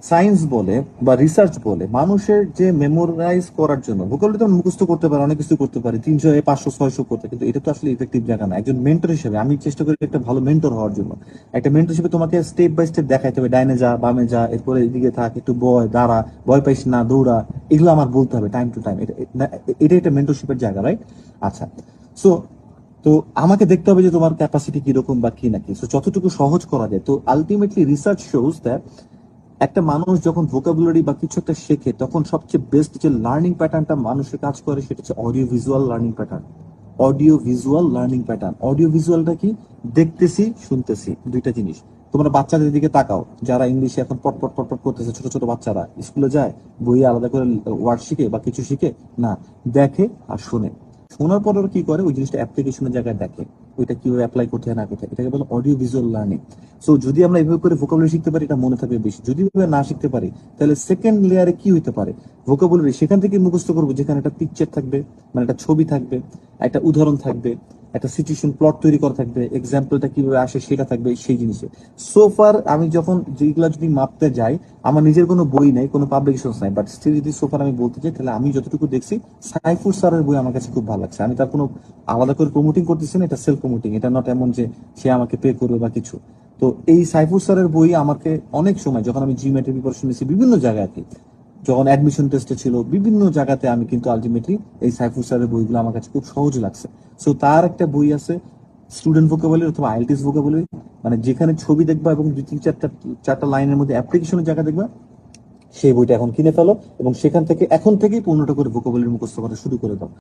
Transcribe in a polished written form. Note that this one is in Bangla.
সায়েন্স বলে বা রিসার্চ বলে মানুষের যে মেমোরাইজ করার জন্য ভোকাবুলারি তো মুখস্থ করতে পারে, অনেক কিছু করতে পারে, 300 500 600 করতে, কিন্তু এটা তো আসলে ইফেক্টিভ জায়গা না। একজন মেন্টর হিসেবে আমি চেষ্টা করি একটা ভালো মেন্টর হওয়ার জন্য। একটা মেন্টর হিসেবে তোমাকে স্টেপ বাই স্টেপ দেখাইতে হবে, ডাইনে যা, বামে যা, এরপরে এদিকে থাক, একটু বয়, দাঁড়া, ভয় পাইস না, দৌড়া, এগুলো আমার বলতে হবে টাইম টু টাইম। এটা একটা মেন্টরশিপের জায়গা, রাইট? আচ্ছা, সো তো আমাকে দেখতে হবে যে তোমার ক্যাপাসিটি কিরকম বা কি নাকি, সো যতটুকু সহজ করা যায়। তো আলটিমেটলি রিসার্চ শোজ দ্যাট একটা মানুষ যখন ভোকাবুলারি বা কিছু একটা শেখে তখন সবচেয়ে বেস্ট যে লার্নিং প্যাটার্নটা মানুষের কাজ করে সেটা হচ্ছে audio visual learning pattern. Audio visual learning pattern, audio ভিজুয়ালটা কি? দেখতেছি শুনতেছি, দুইটা জিনিস। তোমরা বাচ্চাদের দিকে তাকাও, যারা ইংলিশে এখন পটপট পটপট করতেছে, ছোট ছোট বাচ্চারা স্কুলে যায়, বইয়ে আলাদা করে ওয়ার্ড শিখে বা কিছু শিখে না, দেখে আর শুনে। শোনার পর ওরা কি করে, ওই জিনিসটা অ্যাপ্লিকেশনের জায়গায় দেখে, ওইটা কিভাবে অ্যাপ্লাই করতে হয় না করতে হয়, এটাকে বলে অডিও ভিজুয়াল লার্নিং। সো যদি আমরা এভাবে করে ভোকাবুলারি শিখতে পারি, এটা মনে থাকবে বেশি। যদি এভাবে না শিখতে পারি, তাহলে সেকেন্ড লেয়ারে কি হইতে পারে, ভোকাবুলারি সেখান থেকে মুখস্থ করবো যেখানে একটা পিকচার থাকবে, মানে একটা ছবি থাকবে, একটা উদাহরণ থাকবে, একটা সিচুয়েশন প্লট তৈরি করা থাকবে, এক্সাম্পলটা কিভাবে আসে সেটা থাকবে সেই জিনিসে। সোফার আমি যখন যেগুলা যদি মাপতে যাই, আমার নিজের কোনো বই নাই, কোনো পাবলিকেশন নাই, বাট স্টিল যদি সোফার আমি বলতে চাই, তাহলে আমি যতটুকু দেখছি সাইফুর স্যারের বই আমার কাছে খুব ভালো লাগছে। আমি তার কোনো আলাদা করে প্রমোটিং করতেছি না, এটা সেলফ প্রমোটিং, এটা নট এমন যে সে আমাকে পে করবে বা কিছু। তো এই সাইফুর স্যারের বই আমাকে অনেক সময়, যখন আমি জিমেটের প্রিপারেশন নিয়েছি বিভিন্ন জায়গায়, যখন অ্যাডমিশন টেস্টে ছিল, বিভিন্ন জায়গাতে আমি কিন্তু আলটিমেটলি এই সাইফুর স্যারের বইগুলো আমার কাছে খুব সহজ লাগছে। সো তার একটা বই আছে স্টুডেন্ট ভোকাবুলারি অথবা আইএলটিএস ভোকাবুলারি, মানে যেখানে ছবি দেখবা এবং দুই তিন চারটা চারটা লাইনের মধ্যে অ্যাপ্লিকেশনের জায়গা দেখবা, সেই বইটা এখন কিনে ফেলো এবং সেখান থেকে এখন থেকেই 15টা করে ভোকাবুলারি মুখস্থ করা শুরু করে দাও।